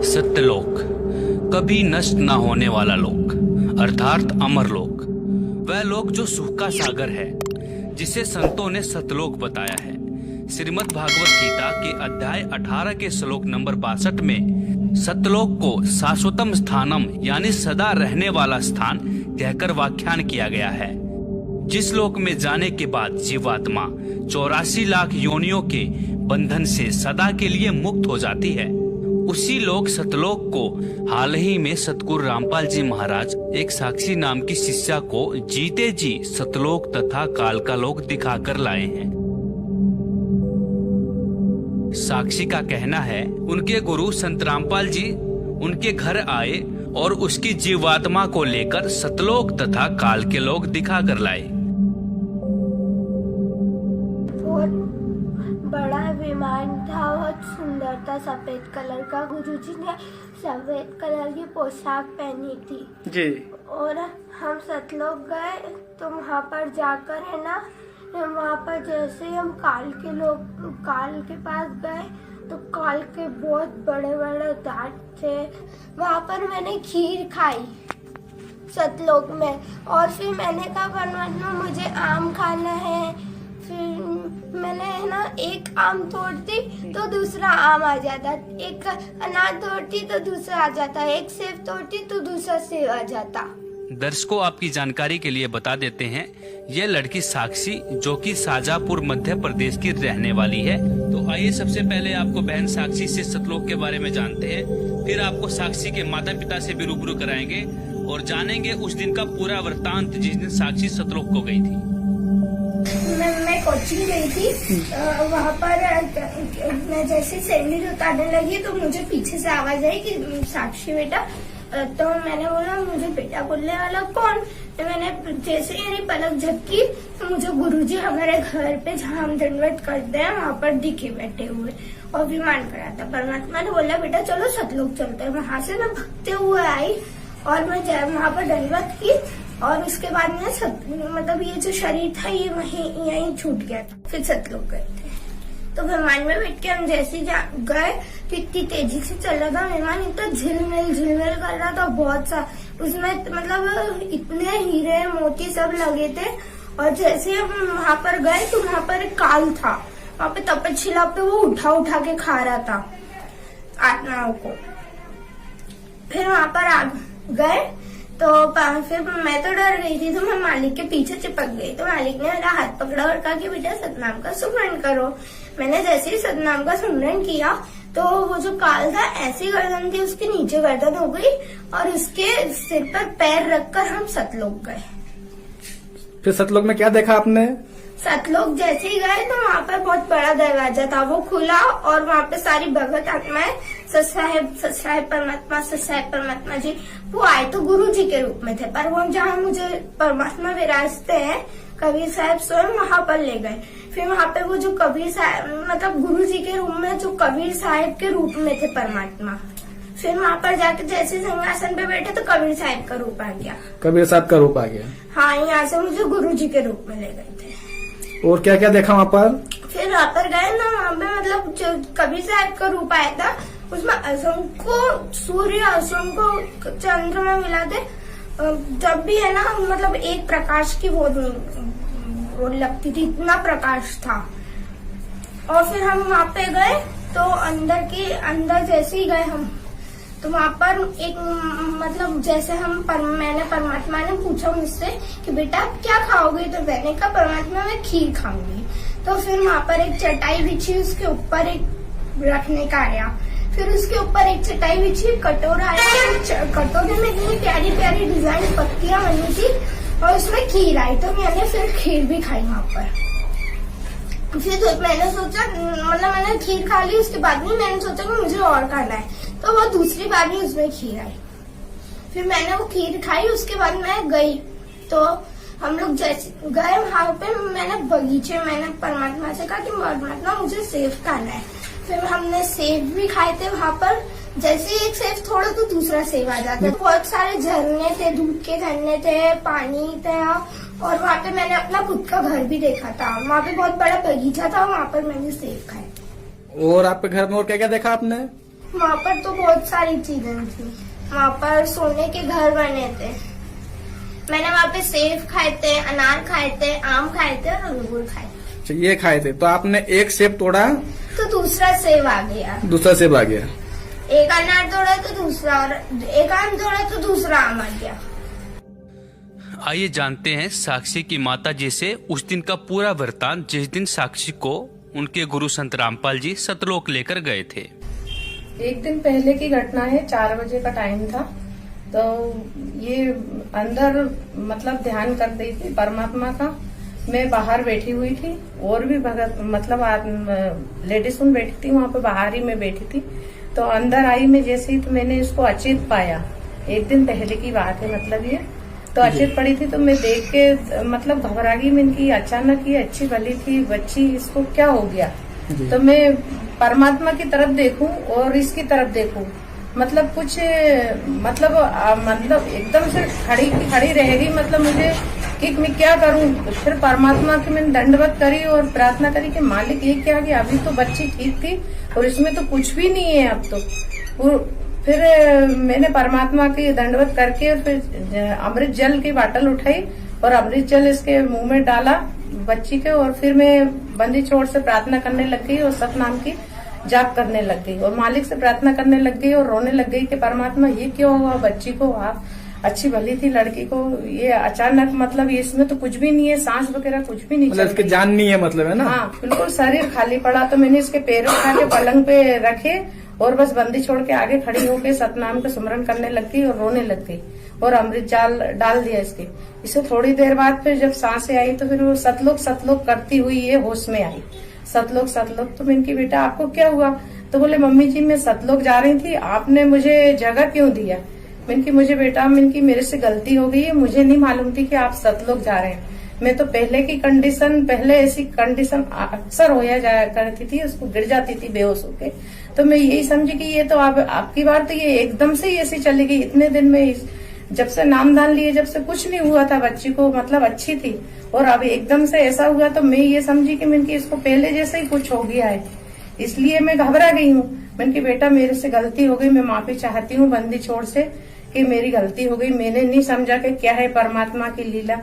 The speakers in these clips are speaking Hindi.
सत्यलोक, कभी नष्ट न होने वाला लोक, अर्थात अमर लोक, वह लोक जो सुख का सागर है, जिसे संतों ने सतलोक बताया है। श्रीमद् भागवत गीता के अध्याय 18 के श्लोक नंबर 62 में सतलोक को शाश्वतम स्थानम यानी सदा रहने वाला स्थान कहकर व्याख्यान किया गया है, जिस लोक में जाने के बाद जीवात्मा 84 लाख योनियों के बंधन से सदा के लिए मुक्त हो जाती है। उसी लोक सतलोक को हाल ही में सतगुरु रामपाल जी महाराज एक साक्षी नाम की शिष्या को जीते जी सतलोक तथा काल का लोक दिखाकर लाए हैं। साक्षी का कहना है, उनके गुरु संत रामपाल जी उनके घर आए और उसकी जीवात्मा को लेकर सतलोक तथा काल के लोक दिखाकर लाए। बड़ा विमान था, बहुत सुंदर था, सफेद कलर का। गुरुजी ने सफेद कलर की पोशाक पहनी थी जी। और हम सतलोक गए तो वहाँ पर जाकर है ना, वहाँ पर जैसे हम काल के पास गए तो काल के बहुत बड़े बड़े दांत थे। वहाँ पर मैंने खीर खाई सतलोक में, और फिर मैंने कहा परमात्मा मुझे आम खाना है। फिर मैंने है ना एक आम तोड़ती तो दूसरा आम आ जाता, एक अनार तोड़ती तो दूसरा आ जाता, एक सेब तोड़ती तो दूसरा सेब आ जाता। दर्शकों, आपकी जानकारी के लिए बता देते हैं, ये लड़की साक्षी जो कि शाजापुर मध्य प्रदेश की रहने वाली है। तो आइए सबसे पहले आपको बहन साक्षी से सतलोक के बारे में जानते हैं, फिर आपको साक्षी के माता पिता से भी रूबरू कराएंगे और जानेंगे उस दिन का पूरा वृत्तांत जिस दिन साक्षी सतलोक को गई थी। मैं कोचिंग गई थी, वहाँ पर मैं जैसे सैंडल उतारने लगी तो मुझे पीछे से आवाज आई कि साक्षी बेटा। तो मैंने बोला मुझे बेटा बोलने वाला कौन। तो मैंने जैसे ही पलक झपकी तो मुझे गुरुजी हमारे घर पे जहाँ हम दंडवत करते हैं वहाँ पर दिखे बैठे हुए और विमान करा था। परमात्मा ने बोला बेटा चलो सतलोक चलते हैं। वहाँ से मैं भगते हुए आई और मैं वहाँ पर दंडवत की और उसके बाद में मतलब ये जो शरीर था ये यहीं छूट गया था। फिर सतलोक गए थे तो विमान में बैठ के हम जैसे गए तो इतनी तेजी से चल रहा था विमान, इतना झिलमिल कर रहा था बहुत सा। उसमें मतलब इतने हीरे मोती सब लगे थे। और जैसे हम वहाँ पर गए तो वहाँ पर एक काल था, वहाँ पे तपस्या पे वो उठा के खा रहा था आत्माओं को। फिर वहाँ पर गए तो फिर मैं तो डर गई थी, तो मैं मालिक के पीछे चिपक गई। तो मालिक ने मेरा हाथ पकड़ा और कहा कि बेटा सतनाम का सुमरण करो। मैंने जैसे ही सतनाम का सुमरण किया तो वो जो काल था ऐसी गर्दन थी, उसके नीचे गर्दन हो गई और उसके सिर पर पैर रखकर हम सतलोक गए। फिर सतलोक में क्या देखा आपने? सतलोक जैसे ही गए तो वहाँ पर बहुत बड़ा दरवाजा था, वो खुला और वहाँ पे सारी भगत आत्माएं सतसाहेब परमात्मा जी वो आए तो गुरु जी के रूप में थे। पर वो जहाँ मुझे परमात्मा विराजते हैं कबीर साहब स्वयं वहाँ पर ले गए। फिर वहाँ पे वो जो कबीर साहब मतलब गुरु जी के रूप में जो कबीर साहब के रूप में थे परमात्मा, फिर वहाँ पर जाके जैसे सिंहासन पे बैठे तो कबीर साहब का रूप आ गया। कबीर साहब का रूप आ गया। हाँ, यहाँ से मुझे गुरु जी के रूप में ले गए थे। और क्या क्या देखा वहाँ पर? फिर वहाँ पर गए ना, वहाँ पे मतलब जो कबीर साहब का रूप आया था उसमें असंख्य सूर्य असंख्य चंद्रमा मिला थे। जब भी है ना मतलब एक प्रकाश की वो लगती थी, इतना प्रकाश था। और फिर हम वहाँ पे गए तो अंदर जैसे ही गए हम तो वहाँ पर एक मतलब जैसे मैंने परमात्मा ने पूछा मुझसे कि बेटा आप क्या खाओगे, तो मैंने कहा परमात्मा मैं खीर खाऊंगी। तो फिर वहाँ पर एक चटाई बिछी, उसके ऊपर एक रखने का आया। फिर उसके ऊपर एक चटाई बिछी, कटोरा आया, कटोरे में इतनी प्यारी प्यारी डिजाइन पत्तियां बनी थी और उसमें खीर आई। तो मैंने फिर खीर भी खाई वहाँ पर। फिर तो मैंने सोचा मतलब मैंने खीर खा ली, उसके बाद में मैंने सोचा कि मुझे और खाना है, तो वो दूसरी बार भी उसमें खीर आई। फिर मैंने वो खीर खाई, उसके बाद मैं गई तो हम लोग जैसे गए वहाँ पे मैंने परमात्मा से कहा कि परमात्मा मुझे सेब खाना है। फिर हमने सेब भी खाए थे वहाँ पर। जैसे एक सेब थोड़ा तो दूसरा सेब आ जाता। बहुत सारे झरने थे, दूध के झरने थे, पानी था और वहाँ पे मैंने अपना खुद का घर भी देखा था। वहाँ पे बहुत बड़ा बगीचा था, वहाँ पर मैंने सेब खाए। और आपके घर में और क्या क्या देखा आपने? वहाँ पर तो बहुत सारी चीजें थी। वहाँ पर सोने के घर बने थे। मैंने वहाँ पे सेब खाए थे, अनार खाए थे, आम खाए थे और अंगूर खाए थे। अच्छा, ये खाए थे तो आपने एक सेब तोड़ा तो दूसरा सेब आ गया, दूसरा सेब आ गया। एक अनार तोड़ा तो दूसरा, और एक आम तोड़ा तो दूसरा आम आ गया। आइए जानते हैं साक्षी की माता जी से उस दिन का पूरा वृत्तांत, जिस दिन साक्षी को उनके गुरु संत रामपाल जी सतलोक लेकर गए थे। एक दिन पहले की घटना है, 4 बजे का टाइम था। तो ये अंदर मतलब ध्यान कर रही थी परमात्मा का। मैं बाहर बैठी हुई थी और भी भगत मतलब लेडीज बैठी थी वहाँ पे, बाहर ही मैं बैठी थी। तो अंदर आई मैं जैसे ही, तो मैंने इसको अचेत पाया। एक दिन पहले की बात है मतलब ये। तो अचेत पड़ी थी तो मैं देख के मतलब घबरा गई। मैंने की अचानक ये अच्छी भली थी बच्ची, इसको क्या हो गया। तो मैं परमात्मा की तरफ देखूं और इसकी तरफ देखूं, मतलब कुछ मतलब एकदम से खड़ी रह गई। मतलब मुझे कि मैं क्या करूं। फिर परमात्मा की मैंने दंडवत करी और प्रार्थना करी कि मालिक ये क्या कि अभी तो बच्ची ठीक थी और इसमें तो कुछ भी नहीं है अब तो। फिर मैंने परमात्मा की दंडवत करके फिर अमृत जल की बाटल उठाई और अमृत जल इसके मुंह में डाला बच्ची के, और फिर मैं बंदी छोड़ से प्रार्थना करने लग गई और सतनाम की जाप करने लग गई और मालिक से प्रार्थना करने लग गई और रोने लग गई कि परमात्मा ये क्यों हुआ बच्ची को। आप अच्छी भली थी लड़की को, ये अचानक मतलब ये इसमें तो कुछ भी नहीं है, सांस वगैरह कुछ भी नहीं, मतलब इसकी जान नहीं है मतलब, है ना। हाँ, बिल्कुल शरीर खाली पड़ा। तो मैंने इसके पैर उठा के पलंग पे रखे और बस बंदी छोड़ के आगे खड़ी होके सतनाम का स्मरण करने लग गई और रोने लग गई और अमृत जाल डाल दिया इसके। इसे थोड़ी देर बाद फिर जब सांसें आई तो फिर वो सतलोक करती हुई ये होश में आई। सतलोक। तो मैंने की बेटा आपको क्या हुआ। तो बोले मम्मी जी मैं सतलोक जा रही थी, आपने मुझे जगह क्यों दिया। मैंने की मुझे बेटा मेरे से गलती हो गई है, मुझे नहीं मालूम थी कि आप सतलोक जा रहे हैं। मैं तो पहले ऐसी कंडीशन अक्सर होया जाया करती थी, उसको गिर जाती थी बेहोश होके। तो मैं यही समझी कि ये तो आपकी बार तो ये एकदम से ही ऐसी चली गई। इतने दिन में जब से नामदान लिए जब से कुछ नहीं हुआ था, बच्ची को मतलब अच्छी थी और अब एकदम से ऐसा हुआ। तो मैं ये समझी कि मैंने इसको पहले जैसे ही कुछ हो गया है, इसलिए मैं घबरा गई हूँ। मैंने की बेटा मेरे से गलती हो गई, मैं माफी चाहती हूँ बंदी छोड़ से कि मेरी गलती हो गई। मैंने नहीं समझा कि क्या है परमात्मा की लीला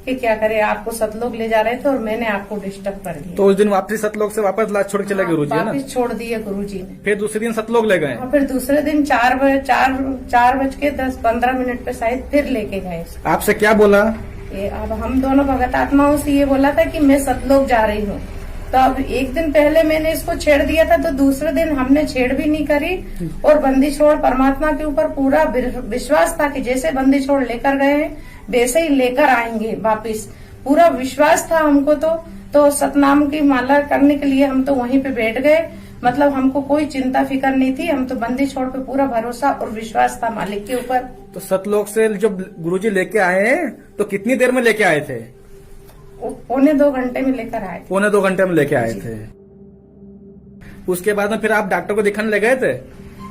कि क्या करे, आपको सतलोक ले जा रहे थे और मैंने आपको डिस्टर्ब कर दिया। तो उस दिन वापस सतलोक से वापस लाश छोड़ के चले गुरु जी, है ना। वापस छोड़ दिए गुरु जी ने। फिर दूसरे दिन सतलोक ले गए। फिर दूसरे दिन 4:10-15 पे शायद फिर लेके गए। आपसे क्या बोला। ये अब हम दोनों भगत आत्माओं से ये बोला था कि मैं सतलोक जा रही हूँ। तो अब एक दिन पहले मैंने इसको छेड़ दिया था, तो दूसरे दिन हमने छेड़ भी नहीं करी और बंदी छोड़ परमात्मा के ऊपर पूरा विश्वास था कि जैसे बंदी छोड़ लेकर गए हैं वैसे ही लेकर आएंगे वापिस। पूरा विश्वास था हमको। तो सतनाम की माला करने के लिए हम तो वहीं पे बैठ गए। मतलब हमको कोई चिंता फिकर नहीं थी, हम तो बंदी छोड़ पे पूरा भरोसा और विश्वास था मालिक के ऊपर। तो सतलोक से जब गुरुजी लेके आए तो कितनी देर में लेके आए थे। 1.25 घंटे में लेकर आए। 1.25 घंटे में लेके आए थे। उसके बाद में फिर आप डॉक्टर को दिखाने ले गए थे।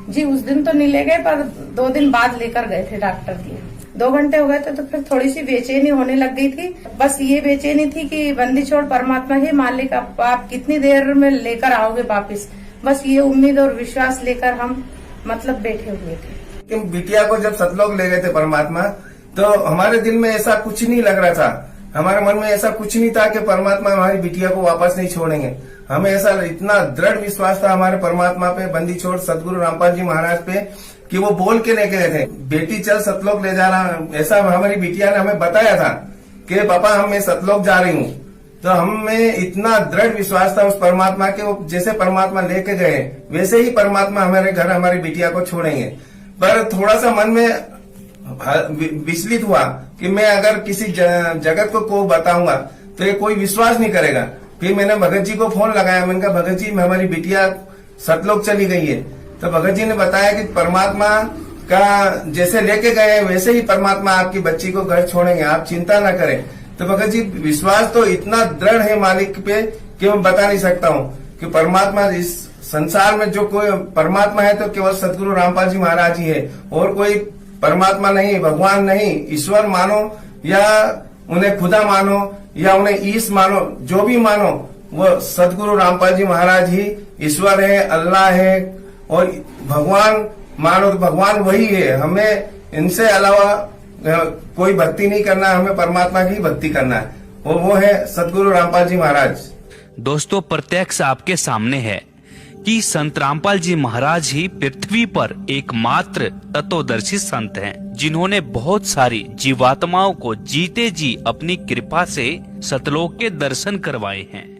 जी उस दिन तो नहीं ले गए, पर 2 दिन बाद लेकर गए थे डॉक्टर के। 2 घंटे हो गए थे तो फिर थोड़ी सी बेचैनी होने लग गई थी। बस ये बेचैनी थी कि बंदी छोड़ परमात्मा ही मालिक, आप कितनी देर में लेकर आओगे वापिस। बस ये उम्मीद और विश्वास लेकर हम मतलब बैठे हुए थे। बिटिया को जब सतलोक ले गए थे परमात्मा, तो हमारे दिल में ऐसा कुछ नहीं लग रहा था। हमारे मन में ऐसा कुछ नहीं था कि परमात्मा हमारी बिटिया को वापस नहीं छोड़ेंगे। हमें ऐसा इतना दृढ़ विश्वास था हमारे परमात्मा पे, बंदी छोड़ सदगुरु रामपाल जी महाराज पे, कि वो बोल के लेके गए थे बेटी चल सतलोक ले जा रहा। ऐसा हमारी बिटिया ने हमें बताया था कि पापा मैं सतलोक जा रही हूँ। तो हमें इतना दृढ़ विश्वास था उस परमात्मा के, वो जैसे परमात्मा लेके गए वैसे ही परमात्मा हमारे घर हमारी बिटिया को छोड़ेंगे। पर थोड़ा सा मन में विचलित हुआ कि मैं अगर किसी जगत को बताऊंगा तो ये कोई विश्वास नहीं करेगा। फिर मैंने भगत जी को फोन लगाया। मैंने कहा भगत जी हमारी बिटिया सतलोक चली गई है। तो भगत जी ने बताया कि परमात्मा का जैसे लेके गए वैसे ही परमात्मा आपकी बच्ची को घर छोड़ेंगे, आप चिंता न करें। तो भगत जी विश्वास तो इतना दृढ़ है मालिक पे कि मैं बता नहीं सकता हूँ कि परमात्मा इस संसार में जो कोई परमात्मा है तो केवल सदगुरु रामपाल जी महाराज ही है, और कोई परमात्मा नहीं, भगवान नहीं, ईश्वर मानो या उन्हें खुदा मानो या उन्हें ईश मानो, जो भी मानो वो सदगुरु रामपाल जी महाराज ही ईश्वर है, अल्लाह है, और भगवान मानो तो भगवान वही है। हमें इनसे अलावा कोई भक्ति नहीं करना, हमें परमात्मा की भक्ति करना है, और वो है सदगुरु रामपाल जी महाराज। दोस्तों, प्रत्यक्ष आपके सामने है कि संत रामपाल जी महाराज ही पृथ्वी पर एकमात्र तत्वदर्शी संत हैं, जिन्होंने बहुत सारी जीवात्माओं को जीते जी अपनी कृपा से सतलोक के दर्शन करवाए हैं।